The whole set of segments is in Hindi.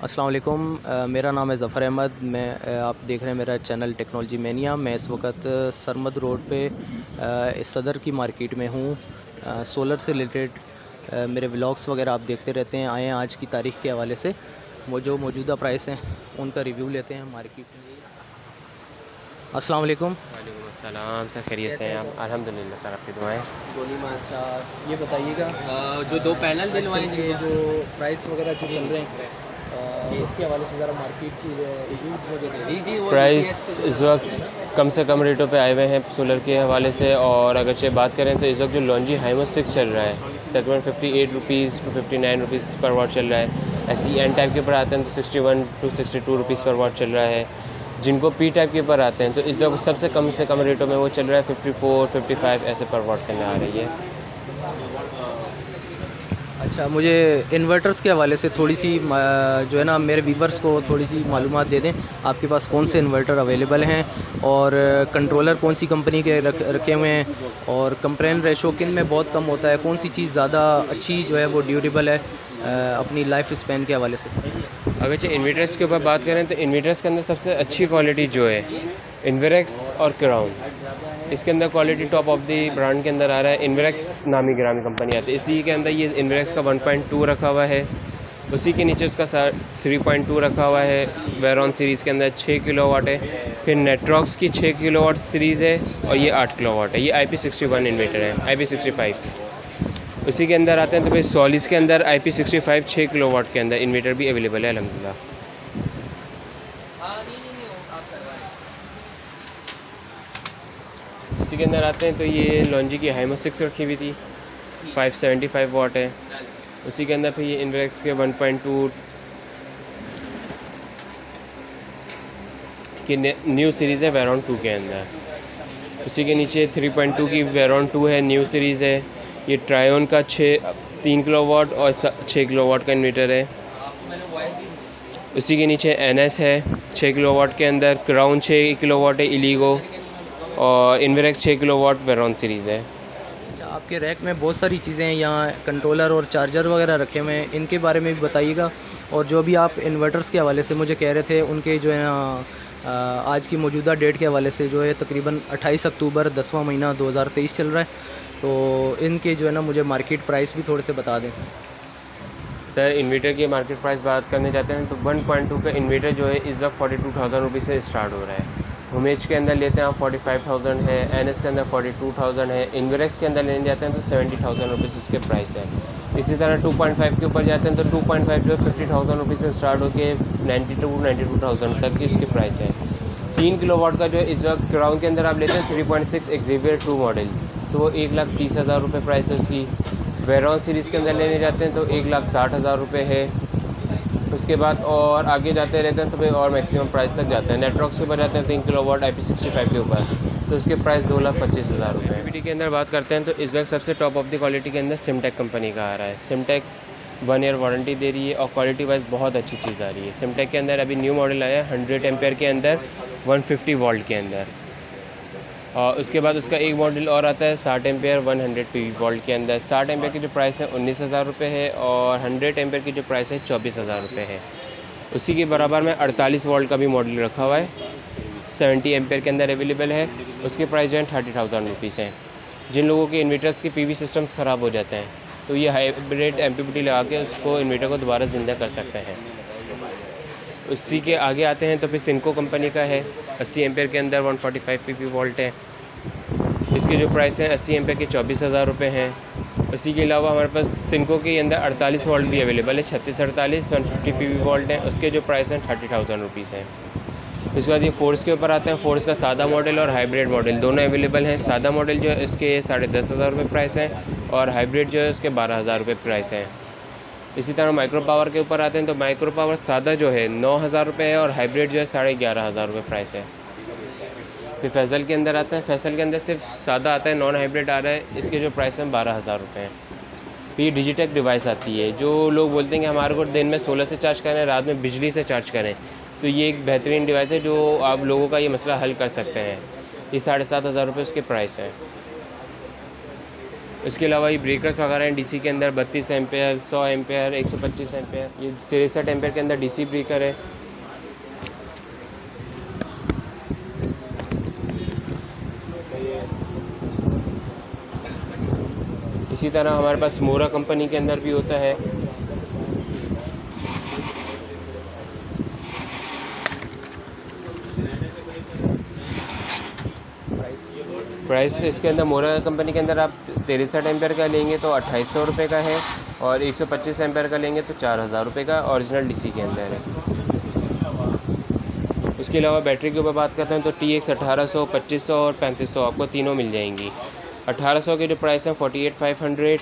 अस्सलाम वालेकुम। मेरा नाम है ज़फ़र अहमद। आप देख रहे हैं मेरा चैनल टेक्नोलॉजी मैनिया। मैं इस वक्त सरमद रोड पे इस सदर की मार्केट में हूँ। सोलर से रिलेटेड मेरे व्लॉग्स वगैरह आप देखते रहते हैं। आए हैं आज की तारीख़ के हवाले से वो जो मौजूदा प्राइस हैं उनका रिव्यू लेते हैं मार्केट में। अस्सलाम वालेकुम। वालेकुम अस्सलाम सर, खैरियत से हैं आप? अल्हम्दुलिल्लाह सर, आपकी दुआएं। गोली में अच्छा ये बताइएगा जो दो पैनल दिलवाए के जो प्राइस वगैरह जो चल रहे हैं उसके हवाले से ज़रा मार्केट की रिव्यू वगैरह। प्राइस इस वक्त कम से कम रेटों पे आए हुए हैं सोलर के हवाले से। और अगरचे बात करें तो इस वक्त जो लॉन्जी हाइमो 6 चल रहा है तकरीबन 58 रुपीज़ टू 59 रुपीज़ पर वाट चल रहा है। ऐसे ही एन टाइप के ऊपर आते हैं तो 61 टू 62 रुपीज़ पर वाट चल रहा है। जिनको पी टाइप के ऊपर आते हैं तो इस वक्त सबसे कम से कम रेटों में वो चल रहा है 54 55 ऐसे पर वाट के में आ रही है। अच्छा, मुझे इन्वर्टर्स के हवाले से थोड़ी सी जो है ना मेरे व्यूवर्स को थोड़ी सी मालूमात दे दें। आपके पास कौन से इन्वर्टर अवेलेबल हैं और कंट्रोलर कौन सी कंपनी के रखे हुए हैं और कंप्रेन रेशो किन में बहुत कम होता है, कौन सी चीज़ ज़्यादा अच्छी जो है वो ड्यूरेबल है अपनी लाइफ स्पैन के हवाले से। अगर इन्वर्टर्स के ऊपर बात करें तो इन्वर्टर्स के अंदर सबसे अच्छी क्वालिटी जो है इन्वेरेक्स और क्राउन। इसके अंदर quality top of the brand के अंदर आ रहा है। इन्वेरेक्स नामी ग्रामी कंपनी आती है, इसी के अंदर ये इन्वेरेक्स का 1.2 रखा हुआ है। उसी के नीचे उसका 3.2 रखा हुआ है। वेरॉन सीरीज़ के अंदर 6 किलोवाट है। फिर नेट्रॉक्स की 6 किलोवाट सीरीज़ है और ये 8 किलोवाट है। ये IP61 इन्वर्टर है, IP65। उसी के अंदर आते हैं तो फिर सॉलिस के अंदर IP65 6 किलोवाट के अंदर इन्वर्टर भी अवेलेबल है अल्हम्दुलिल्लाह। उसी के अंदर आते हैं तो ये लॉन्जी की हाइमो 6 रखी हुई थी, 575 वाट है। उसी के अंदर फिर ये इन्वेरेक्स के 1.2 की न्यू सीरीज़ है वेरॉन 2 के अंदर। उसी के नीचे 3.2 की वेरॉन 2 है, न्यू सीरीज़ है। ये ट्रायोन का 3 किलोवाट और 6 किलोवाट का इन्वर्टर है। उसी के नीचे NS है 6 किलोवाट के अंदर। क्राउन 6 किलोवाट है इलीगो और इन्वेरेक्स 6 किलोवाट वेरॉन सीरीज़ है। अच्छा, आपके रैक में बहुत सारी चीज़ें हैं, यहाँ कंट्रोलर और चार्जर वगैरह रखे हुए हैं, इनके बारे में भी बताइएगा। और जो भी आप इन्वर्टर्स के हवाले से मुझे कह रहे थे उनके जो है ना आज की मौजूदा डेट के हवाले से जो है तकरीबन 28 अक्टूबर 10वां महीना 2023 चल रहा है, तो इनके जो है ना मुझे मार्केट प्राइस भी थोड़े से बता दें। सर, इन्वर्टर की मार्केट प्राइस बात करने जाते हैं तो 1.2 का इन्वर्टर जो है इस वक्त 42,000 रुपये से स्टार्ट हो रहा है। हुमेज के अंदर लेते हैं 45,000 है। NS के अंदर 42,000 है। इन्वेरेक्स के अंदर लेने जाते हैं तो 70,000 रुपीज़ उसके प्राइस है। इसी तरह 2.5 के ऊपर जाते हैं तो 2.5 जो 50,000 रुपीज़ से स्टार्ट होकर 92,000 तक की उसकी प्राइस है। 3 किलोवाट का जो है इस वक्त क्राउन के अंदर आप लेते हैं 3.6 एक्जेवियर 2 मॉडल, तो वो 1,30,000 रुपये प्राइस है उसकी। वेरॉन सीरीज़ के अंदर लेने जाते हैं तो 1,60,000 रुपये है। उसके बाद और आगे जाते रहते हैं तो फिर और मैक्सिमम प्राइस तक जाते हैं। नेट्रॉक्स के ऊपर जाते हैं 3 किलोवाट IP65 के ऊपर, तो उसके प्राइस 2,25,000 रुपये। PVD के अंदर बात करते हैं तो इस वक्त सबसे टॉप ऑफ द क्वालिटी के अंदर सिमटेक कंपनी का आ रहा है। सिमटेक 1 ईयर वारंटी दे रही है और क्वालिटी वाइज बहुत अच्छी चीज़ आ रही है। सिमटेक के अंदर अभी न्यू मॉडल आया है 100 एम्पेयर के अंदर 150 वोल्ट के अंदर। और उसके बाद उसका एक मॉडल और आता है 60 एम्पेयर 100 PV वोल्ट के अंदर। 60 एम्पेयर की जो प्राइस है 19,000 रुपये है और 100 एम्पेयर की जो प्राइस है 24,000 रुपये है। उसी के बराबर में 48 वोल्ट का भी मॉडल रखा हुआ है, 70 एम्पेयर के अंदर अवेलेबल है। उसके प्राइस जो है 30,000 रुपीज़ हैं। जिन लोगों के इन्वर्टर्स के PV सिस्टम्स ख़राब हो जाते हैं तो ये हाइब्रिड MPPT लगा के उसको इन्वर्टर को दोबारा ज़िंदा कर सकते हैं। उसी के आगे आते हैं तो फिर सिनको कंपनी का है 80 एम्पेयर के अंदर 145 PV वोल्ट है। इसकी जो प्राइस है 80 एम्पेयर के 24,000 रुपये हैं। उसी के अलावा हमारे पास सिनको के अंदर 48 वोल्ट भी अवेलेबल है, 3648 150 PV वोल्ट है। उसके जो प्राइस हैं 30,000 रुपीज़ हैं। उसके बाद ये फोर्स के ऊपर आते हैं। फोर्स का सादा मॉडल और हाइब्रिड मॉडल दोनों अवेलेबल हैं। सादा मॉडल जो है इसके 10,500 रुपये प्राइस है और हाइब्रिड जो है उसके 12,000 रुपये प्राइस है। इसी तरह माइक्रो पावर के ऊपर आते हैं तो माइक्रो पावर सादा जो है 9,000 रुपये है और हाइब्रिड जो है 11,500 रुपये प्राइस है। फिर फैसल के अंदर आते हैं। फैसल के अंदर सिर्फ सादा आता है, नॉन हाइब्रिड आ रहा है। इसके जो प्राइस हैं 12,000 रुपये हैं। फिर ये डिजिटेक डिवाइस आती है। जो लोग बोलते हैं कि हमारे को दिन में सोलर से चार्ज करें, रात में बिजली से चार्ज करें, तो ये एक बेहतरीन डिवाइस है जो आप लोगों का ये मसला हल कर सकते हैं। ये 7,500 रुपये उसके प्राइस है। इसके अलावा ये ब्रेकर्स वगैरह हैं डीसी के अंदर 32 एम्पेयर, 100 एम्पेयर, 125 एम्पेयर। ये 63 एम्पेयर के अंदर डीसी ब्रेकर है। इसी तरह हमारे पास मोरा कंपनी के अंदर भी होता है। प्राइस इसके अंदर मोरा कंपनी के अंदर आप 63 एम्पेयर का लेंगे तो 2800 रुपये का है, और 125 एम्पेयर का लेंगे तो 4000 रुपये का ओरिजिनल डीसी के अंदर है। उसके अलावा बैटरी के ऊपर बात करते हैं तो TX 1800, 2500 और 3500 आपको तीनों मिल जाएंगी। 1800 के जो प्राइस हैं 48,500,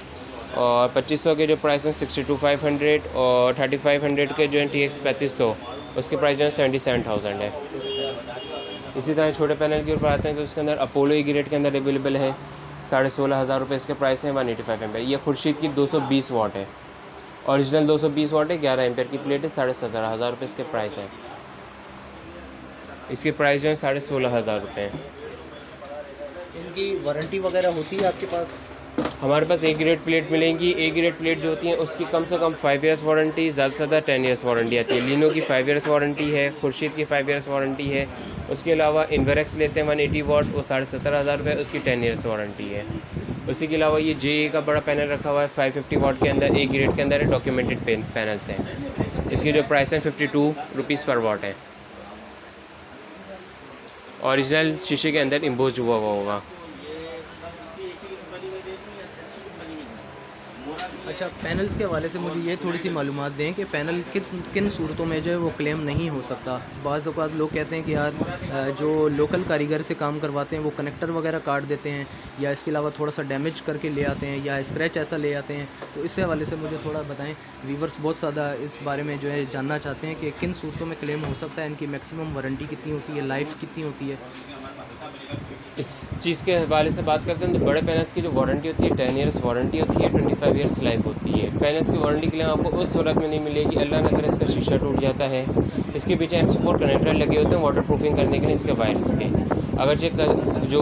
और 2500 के जो प्राइस हैं 62,500, और 3500 के जो हैं TX 3500 उसके प्राइस जो है 77,000 है। इसी तरह छोटे पैनल के ऊपर आते हैं तो इसके अंदर अपोलो ई ग्रेड के अंदर अवेलेबल है। 16,500 रुपये इसके प्राइस हैं। 185 एम्पेयर। ये खुर्शीद की 220 वाट है, ओरिजिनल 220 वाट है। 11 एम्पेयर की प्लेट है। 17,500 रुपये इसके प्राइस हैं। इसके प्राइस जो है 16,500 रुपये हैं। इनकी वारंटी वगैरह होती है आपके पास? हमारे पास ए ग्रेड प्लेट मिलेंगी। ए ग्रेड प्लेट जो होती है उसकी कम से कम 5 ईयर्स वारंटी, ज़्यादा से ज़्यादा 10 ईयर्स वारंटी आती है। लिनो की 5 ईयर्स वारंटी है, खुर्शीद की 5 ईयर्स वारंटी है। उसके अलावा इन्वेरेक्स लेते हैं 180 वाट, वो 17,500 रुपये, उसकी 10 ईयर्स वारंटी है। उसी के अलावा ये JA का बड़ा पैनल रखा हुआ है 550 वाट के अंदर, ए ग्रेड के अंदर है, डॉक्यूमेंटेड पैनल्स हैं। इसके जो प्राइस हैं 52 रुपीज़ पर वाट है। ओरिजिनल शीशे के अंदर इम्बोज हुआ होगा। अच्छा, पैनल्स के हवाले से मुझे ये थोड़ी सी मालूमात दें कि पैनल किन सूरतों में जो है वो क्लेम नहीं हो सकता। बाज़ औक़ात लोग कहते हैं कि यार जो लोकल कारीगर से काम करवाते हैं वो कनेक्टर वगैरह काट देते हैं, या इसके अलावा थोड़ा सा डैमेज करके ले आते हैं, या स्क्रैच ऐसा ले आते हैं। तो इससे हवाले से मुझे थोड़ा बताएं। व्यूवर्स बहुत ज़्यादा इस बारे में जो है जानना चाहते हैं कि किन सूरतों में क्लेम हो सकता है, इनकी मैक्सिमम वारंटी कितनी होती है, लाइफ कितनी होती है। इस चीज़ के हवाले से बात करते हैं तो बड़े पैनल्स की जो वारंटी होती है 10 ईयर्स वारंटी होती है, 25 ईयर्स लाइफ होती है। पैनल्स की वारंटी के लिए आपको उस सूरत में नहीं मिलेगी, अल्लाह न करे इसका शीशा टूट जाता है। इसके पीछे MC4 कनेक्टर लगे होते हैं वाटर प्रूफिंग करने के लिए इसके वायर्स के। अगर जो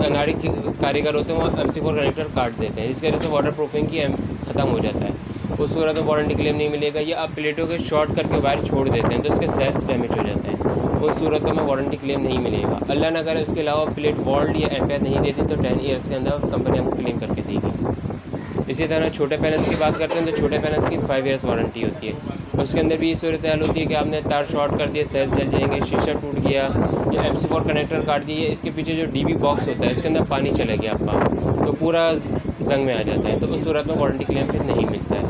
अनाड़ी कारीगर होते हैं वो MC4 कनेक्टर काट देते हैं, जिसकी वजह से वाटर प्रूफिंग की ख़त्म हो जाता है। उस सूरत में वारंटी क्लेम नहीं मिलेगा। या आप प्लेटों के शॉर्ट करके वायर छोड़ देते हैं तो इसके सेल्स डैमेज हो जाते हैं, उस सूरतों में वारंटी क्लेम नहीं मिलेगा। अल्लाह ना करे उसके अलावा प्लेट वॉल्ट या एम्पेयर नहीं देती तो 10 ईयर्स के अंदर कंपनी आपको क्लेम करके देगी। इसी तरह छोटे पैनल्स की बात करते हैं तो छोटे पैनल्स की 5 ईयर्स वारंटी होती है। उसके अंदर भी ये सूरत हाल होती है कि आपने तार शॉर्ट कर दिया, सेल्स जल जाएंगे, शीशा टूट गया या MC4 कनेक्टर काट दिए, इसके पीछे जो DB बॉक्स होता है उसके अंदर पानी चला गया आपका तो पूरा जंग में आ जाता है, तो उस सूरत में वारंटी क्लेम फिर नहीं मिलता है।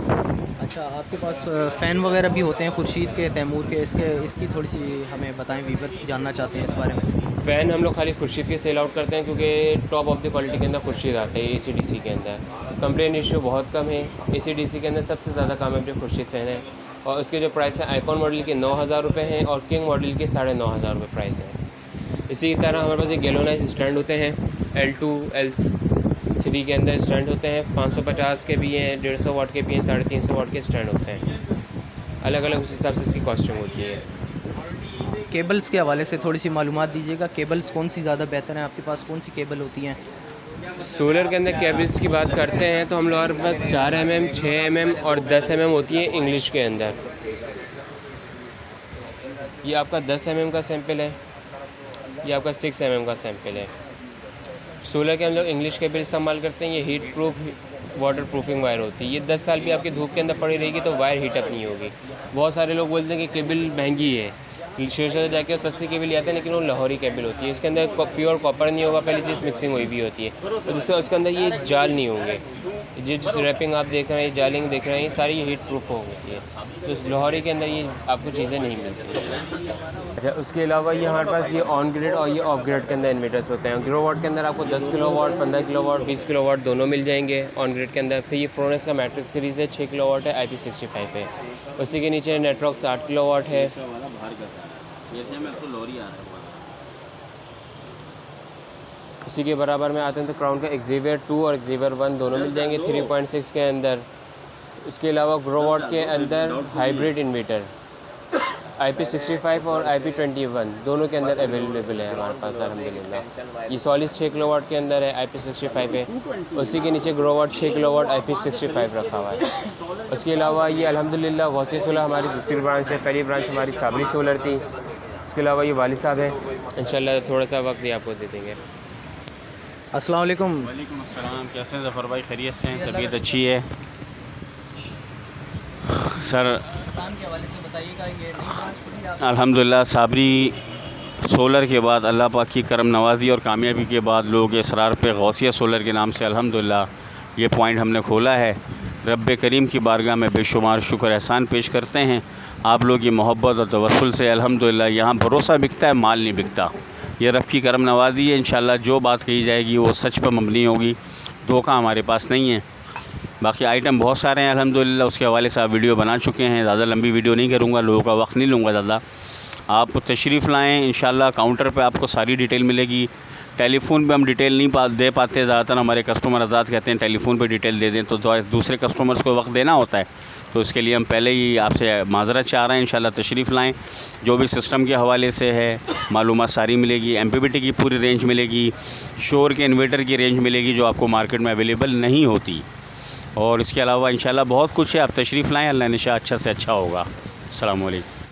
अच्छा, आपके पास फ़ैन वगैरह भी होते हैं खुर्शीद के, तैमूर के, इसकी थोड़ी सी हमें बताएं, व्यूवर्स जानना चाहते हैं इस बारे में। फ़ैन हम लोग खाली खुर्शीद के सेल आउट करते हैं क्योंकि टॉप ऑफ द क्वालिटी के अंदर खुर्शीद आता है। AC/DC के अंदर कंप्लेन इशू बहुत कम है। AC/DC के अंदर सबसे ज़्यादा कामयाब जो खुर्शीद फ़ैन है, और उसके जो प्राइस है आइकॉन मॉडल के 9,000 रुपये हैं और किंग मॉडल के 9,500 रुपये प्राइस है। इसी तरह हमारे पास एक गैलोनाइज स्टैंड होते हैं, L2 L3 के अंदर स्टैंड होते हैं। 550 के भी हैं, 150 वाट के भी हैं, 350 वाट के स्टैंड होते हैं। अलग अलग उस हिसाब से इसकी कॉस्टिंग होती है। केबल्स के हवाले से थोड़ी सी मालूमात दीजिएगा। केबल्स कौन सी ज़्यादा बेहतर हैं, आपके पास कौन सी केबल होती हैं? सोलर के अंदर केबल्स की बात करते हैं तो हम लोग हमारे पास 4 mm, 6 mm और 10 mm होती है इंग्लिश के अंदर। ये आपका 10 mm का सैंपल है, ये आपका 6 mm का सैंपल है। सोलर के हम लोग इंग्लिश केबल इस्तेमाल करते हैं। ये heat proof water proofing wire होती है। ये 10 साल भी आपकी धूप के अंदर पड़ी रहेगी तो वायर हीट अप नहीं होगी। बहुत सारे लोग बोलते हैं कि केबल महंगी है, शहर से जाके सस्ती केबल आते हैं, लेकिन वो लाहौरी केबल होती है। इसके अंदर प्योर कॉपर नहीं होगा, पहली चीज़ मिक्सिंग हुई भी होती है, तो जिससे उसके अंदर ये जाल नहीं होंगे। जिस रैपिंग आप देख रहे हैं, जालिंग देख रहे हैं, ये सारी हीट प्रूफ होती है, तो लाहौरी के अंदर ये आपको चीज़ें नहीं मिलती। अच्छा, उसके अलावा ये हमारे पास ये ऑन ग्रिड और ये ऑफ ग्रिड के अंदर इन्वर्टर्स होते हैं। किलोवाट के अंदर आपको 10 किलोवाट, 15 किलोवाट, 20 किलोवाट दोनों मिल जाएंगे ऑन ग्रिड के अंदर। फिर ये फ्रोनेस का मैट्रिक सीरीज़ है, 6 किलोवाट है, IP65 है। उसी के नीचे नेटवर्क्स 8 किलोवाट है। उसी के बराबर में आते हैं तो क्राउन का एक्जेवियर 2 और एक्जेवियर 1 दोनों मिल जाएंगे 3.6 के अंदर। उसके अलावा ग्रोवाट के अंदर हाइब्रिड इन्वर्टर IP65 और IP21 दोनों के अंदर अवेलेबल है हमारे पास अल्हम्दुलिल्लाह। ये सॉलिड 6 किलोवाट के अंदर है, IP65 है। उसी के नीचे ग्रोवाट 6 किलोवाट IP65 रखा हुआ है। उसके अलावा ये अल्हम्दुलिल्लाह गौसिया सोलर हमारी दूसरी ब्रांच है। पहली ब्रांच हमारी साबरी सोलर थी। उसके अलावा ये वाली साहब है, इंशाल्लाह थोड़ा सा वक्त ही आपको दे देंगे। अस्सलाम वालेकुम। वालेकुम अस्सलाम। कैसे हैं ज़फ़र भाई? खैरियत से हैं? तबीयत अच्छी है सर? के हवाले से बताइएगा, ये नई ब्रांच खुली है अल्हम्दुलिल्लाह साबरी सोलर के बाद अल्लाह पाक की करम नवाज़ी और कामयाबी के बाद लोगों के इसरार पे गौसिया सोलर के नाम से अल्हम्दुलिल्लाह ये पॉइंट हमने खोला है। रब्बे करीम की बारगाह में बेशुमार शुक्र एहसान पेश करते हैं। आप लोग की मोहब्बत और तवस्सुल से अल्हम्दुलिल्लाह यहाँ भरोसा बिकता है, माल नहीं बिकता। ये रब की करम नवाज़ी है। इंशाल्लाह जो बात कही जाएगी वो सच पर मबनी होगी, धोखा हमारे पास नहीं है। बाकी आइटम बहुत सारे हैं अल्हम्दुलिल्लाह, उसके हवाले से आप वीडियो बना चुके हैं। ज़्यादा लंबी वीडियो नहीं करूँगा, लोगों का वक्त नहीं लूँगा ज़्यादा। आप तशरीफ़ लाएँ, इंशाल्लाह काउंटर पे आपको सारी डिटेल मिलेगी। टेलीफ़ोन पे हम डिटेल नहीं दे पाते, ज़्यादातर हमारे कस्टमर आज़ाद कहते हैं टेलीफ़ोन पे डिटेल दे दें, तो दूसरे कस्टमर्स को वक्त देना होता है, तो इसके लिए हम पहले ही आपसे माज़रत चाह रहे हैं। इंशाल्लाह तशरीफ़ लाएँ। जो भी सिस्टम के हवाले से है मालूमात सारी मिलेगी। MPPT की पूरी रेंज मिलेगी, शोर के इन्वर्टर की रेंज मिलेगी जो आपको मार्केट में अवेलेबल नहीं होती। और इसके अलावा इंशाल्लाह बहुत कुछ है, आप तशरीफ़ लाएँ, अल्लाह निशा अच्छा से अच्छा होगा। अस्सलाम वालेकुम।